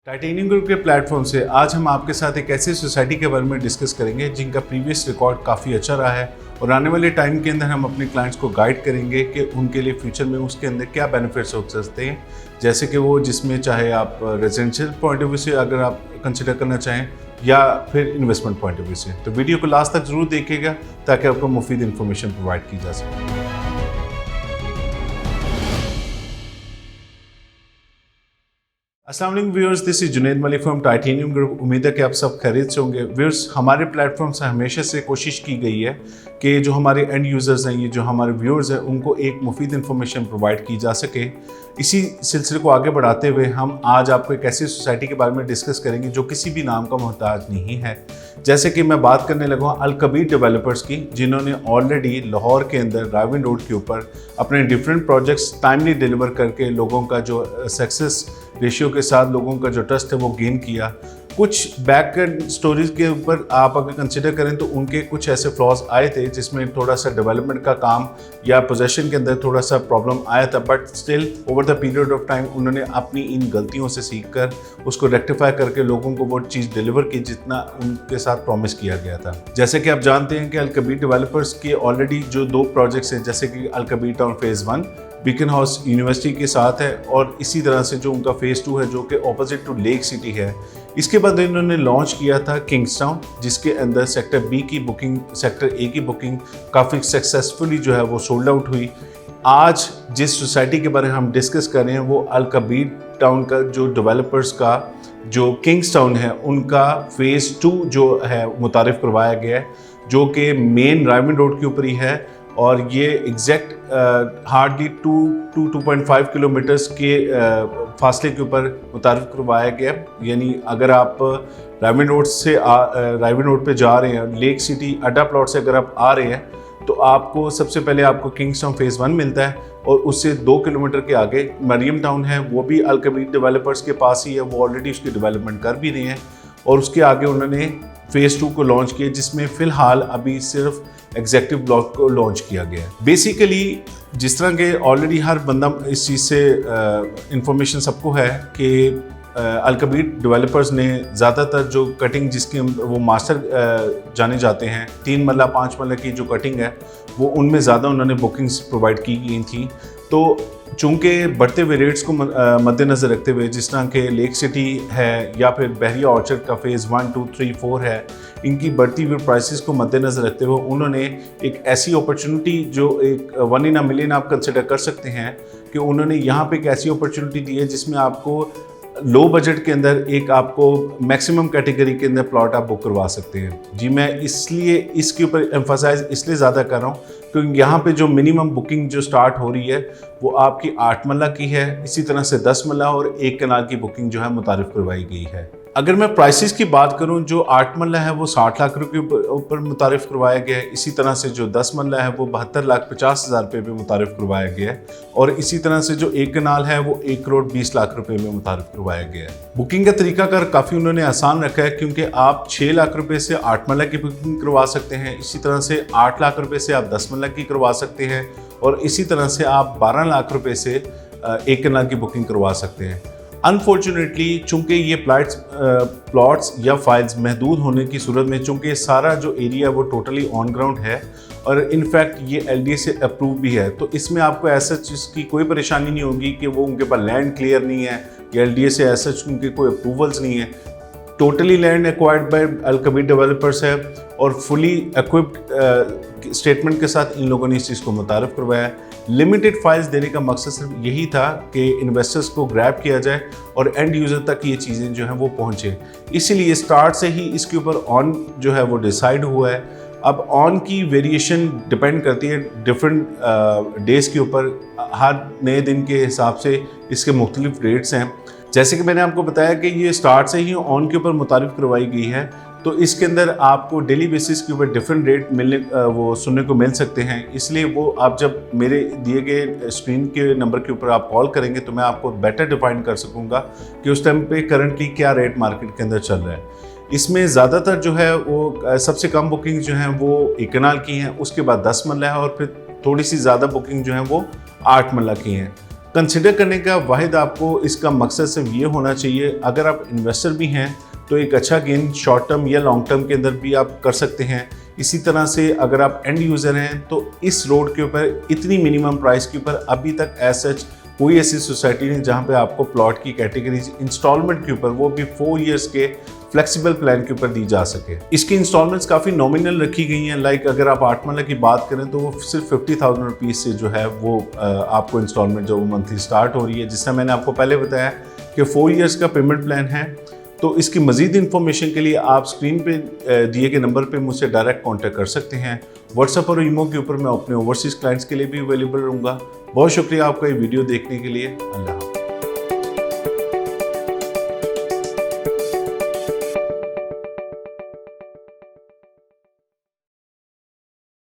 Titanium group के platform से आज हम आपके साथ एक ऐसी सोसाइटी के बारे में डिस्कस करेंगे जिनका प्रीवियस रिकॉर्ड काफ़ी अच्छा रहा है और आने वाले टाइम के अंदर हम अपने क्लाइंट्स को गाइड करेंगे कि उनके लिए फ्यूचर में उसके अंदर क्या बेनिफिट्स हो सकते हैं, जैसे कि वो जिसमें चाहे आप रेजिडेंशियल पॉइंट ऑफ व्यू से अगर आप कंसिडर करना चाहें या फिर इन्वेस्टमेंट पॉइंट ऑफ व्यू से। तो वीडियो को लास्ट तक जरूर देखिएगा ताकि आपको मुफीद इन्फॉर्मेशन प्रोवाइड की जा सके। अस्सलाम वालेकुम viewers, this is Junaid Malik from titanium group. उम्मीद है कि आप सब खैरियत से होंगे। व्यूअर्स, हमारे प्लेटफॉर्म से हमेशा से कोशिश की गई है कि जो हमारे एंड यूज़र्स हैं, ये जो हमारे व्यूअर्स हैं, उनको एक मुफीद इन्फॉर्मेशन प्रोवाइड की जा सके। इसी सिलसिले को आगे बढ़ाते हुए हम आज आपको एक ऐसी सोसाइटी के बारे में डिस्कस करेंगे जो किसी भी नाम का मोहताज नहीं है। जैसे कि मैं बात करने लगा अल कबीर डेवलपर्स की, जिन्होंने ऑलरेडी लाहौर के अंदर राविन रोड के ऊपर अपने डिफरेंट प्रोजेक्ट्स टाइमली डिलीवर करके लोगों का जो सक्सेस रेशियो के साथ लोगों का जो ट्रस्ट है वो गेन किया। कुछ बैक स्टोरीज के ऊपर आप अगर कंसिडर करें तो उनके कुछ ऐसे फ्लॉज आए थे जिसमें थोड़ा सा डेवलपमेंट का काम या पोजेशन के अंदर थोड़ा सा प्रॉब्लम आया था, but still over the period of time उन्होंने अपनी इन गलतियों से सीख कर उसको रेक्टिफाई करके लोगों को वो चीज़ डिलीवर की जितना उनके साथ प्रॉमिस किया गया था। जैसे कि आप जानते हैं कि अल कबीर डेवलपर्स के ऑलरेडी जो 2 प्रोजेक्ट्स हैं, जैसे कि Al Kabir town phase 1 Beaconhouse university के साथ है और इसी तरह से जो उनका फेज़ 2 है जो कि ऑपोजिट टू लेक सिटी है। इसके बाद इन्होंने लॉन्च किया था किंग्स टाउन, जिसके अंदर सेक्टर बी की बुकिंग, सेक्टर ए की बुकिंग काफ़ी सक्सेसफुली जो है वो सोल्ड आउट हुई। आज जिस सोसाइटी के बारे में हम डिस्कस कर रहे हैं वो अल कबीर टाउन का जो डेवलपर्स का जो किंग्स टाउन है उनका फेज़ 2 जो है मुतारिफ करवाया गया है, जो कि मेन राविन रोड के ऊपर ही है और ये एग्जैक्ट हार्डली 2.5 किलोमीटर्स के फासले के ऊपर मुतारिफ करवाया गया। यानी अगर आप राविन रोड पे जा रहे हैं, लेक सिटी अड्डा प्लॉट से अगर आप आ रहे हैं तो आपको सबसे पहले आपको किंग्स टाउन फेज़ 1 मिलता है और उससे 2 किलोमीटर के आगे मरियम टाउन है, वो भी अल कबीर डेवलपर्स के पास ही है। वो ऑलरेडी उसकी डेवलपमेंट कर भी रहे हैं और उसके आगे उन्होंने फेज़ 2 को लॉन्च किया, जिसमें फ़िलहाल अभी सिर्फ एग्जेक्टिव ब्लॉक को लॉन्च किया गया है। बेसिकली जिस तरह के ऑलरेडी हर बंदा इस चीज़ से इंफॉर्मेशन सबको है कि अल कबीर डेवलपर्स ने ज़्यादातर जो कटिंग जिसके वो मास्टर जाने जाते हैं, 3 मरला 5 मरला की जो कटिंग है वो उनमें ज़्यादा उन्होंने बुकिंग्स प्रोवाइड की गई थी। तो चूँकि बढ़ते हुए रेट्स को मद्देनज़र रखते हुए, जिस तरह के लेक सिटी है या फिर बहरिया ऑर्चर्ड का फेज़ 1, 2, 3, 4 है, इनकी बढ़ती हुई प्राइसेस को मद्देनज़र रखते हुए उन्होंने एक ऐसी अपॉर्चुनिटी जो एक 1 in a million आप कंसिडर कर सकते हैं कि उन्होंने यहाँ पे एक ऐसी अपॉर्चुनिटी दी है जिसमें आपको लो बजट के अंदर एक आपको मैक्सिमम कैटेगरी के अंदर प्लॉट आप बुक करवा सकते हैं। जी, मैं इसलिए इसके ऊपर एम्फसाइज इसलिए ज़्यादा कर रहा हूँ क्योंकि यहाँ पे जो मिनिमम बुकिंग जो स्टार्ट हो रही है वो आपकी 8 मरला की है, इसी तरह से 10 मरला और 1 कनाल की बुकिंग जो है मुतारिफ करवाई गई है। अगर मैं प्राइसेस की बात करूं, जो 8 मरला है वो 60 लाख रुपये ऊपर मुतारिफ करवाया गया है। इसी तरह से जो 10 मरला है वो 72,50,000 रुपये में मुतारिफ करवाया गया है और इसी तरह से जो 1 कनाल है वो 1,20,00,000 रुपये में मुतारिफ करवाया गया है। बुकिंग का तरीकाकार काफ़ी उन्होंने आसान रखा है क्योंकि आप 6 लाख रुपये से 8 मरला की बुकिंग करवा सकते हैं, इसी तरह से 8 लाख रुपये से आप 10 मरला की करवा सकते हैं और इसी तरह से आप 12 लाख रुपये से 1 कनाल की बुकिंग करवा सकते हैं। अनफॉर्चुनेटली चूँकि ये प्लॉट्स या फाइल्स महदूद होने की सूरत में, चूँकि सारा जो एरिया वो टोटली ऑन ग्राउंड है और इनफैक्ट ये LDA से अप्रूव भी है, तो इसमें आपको ऐसा चीज़ की कोई परेशानी नहीं होगी कि वो उनके पास लैंड क्लियर नहीं है या LDA से ऐसा उनके कोई अप्रूवल्स नहीं है। Totally land acquired by Al Kabir developers है और फुली इक्विप्ड स्टेटमेंट के साथ इन लोगों ने इस चीज़ को मुतारिफ करवाया है। लिमिटेड फाइल्स देने का मकसद सिर्फ यही था कि इन्वेस्टर्स को ग्रैब किया जाए और एंड यूज़र तक ये चीज़ें जो हैं वो पहुँचे। इसीलिए स्टार्ट से ही इसके ऊपर ऑन जो है वो डिसाइड हुआ है। अब ऑन की वेरिएशन डिपेंड करती है डिफरेंट डेज़ के ऊपर, हर नए दिन के हिसाब से इसके मुख्तलिफ रेट्स हैं। जैसे कि मैंने आपको बताया कि ये स्टार्ट से ही ऑन के ऊपर मुतारिफ करवाई गई है, तो इसके अंदर आपको डेली बेसिस के ऊपर डिफरेंट रेट वो सुनने को मिल सकते हैं। इसलिए वो आप जब मेरे दिए गए स्क्रीन के नंबर के ऊपर आप कॉल करेंगे तो मैं आपको बेटर डिफाइन कर सकूंगा कि उस टाइम पे करंटली क्या रेट मार्केट के अंदर चल रहा है। इसमें ज़्यादातर जो है वो सबसे कम बुकिंग जो हैं वो 1 कनाल की हैं, उसके बाद 10 मरला है और फिर थोड़ी सी ज़्यादा बुकिंग जो है वो 8 मरला की हैं। कंसिडर करने का वाहिद आपको इसका मकसद सिर्फ ये होना चाहिए, अगर आप इन्वेस्टर भी हैं तो एक अच्छा गेन शॉर्ट टर्म या लॉन्ग टर्म के अंदर भी आप कर सकते हैं। इसी तरह से अगर आप एंड यूज़र हैं तो इस रोड के ऊपर इतनी मिनिमम प्राइस के ऊपर अभी तक एज सच कोई ऐसी सोसाइटी नहीं जहां पे आपको प्लॉट की कैटेगरीज इंस्टॉलमेंट के ऊपर, वो भी 4 इयर्स के फ्लेक्सिबल प्लान के ऊपर दी जा सके। इसकी इंस्टॉलमेंट्स काफ़ी नॉमिनल रखी गई हैं। लाइक अगर आप 8 मरला की बात करें तो वो सिर्फ 50,000 रुपीज़ से जो है वो आपको इंस्टॉलमेंट जो मंथली स्टार्ट हो रही है, जिससे मैंने आपको पहले बताया कि 4 इयर्स का पेमेंट प्लान है। तो इसकी मज़ीद इन्फॉर्मेशन के लिए आप स्क्रीन पे दिए गए नंबर पे मुझसे डायरेक्ट कांटेक्ट कर सकते हैं। व्हाट्सएप और ईमो के ऊपर मैं अपने ओवरसीज़ क्लाइंट्स के लिए भी अवेलेबल रहूँगा। बहुत शुक्रिया आपका ये वीडियो देखने के लिए। अल्लाह।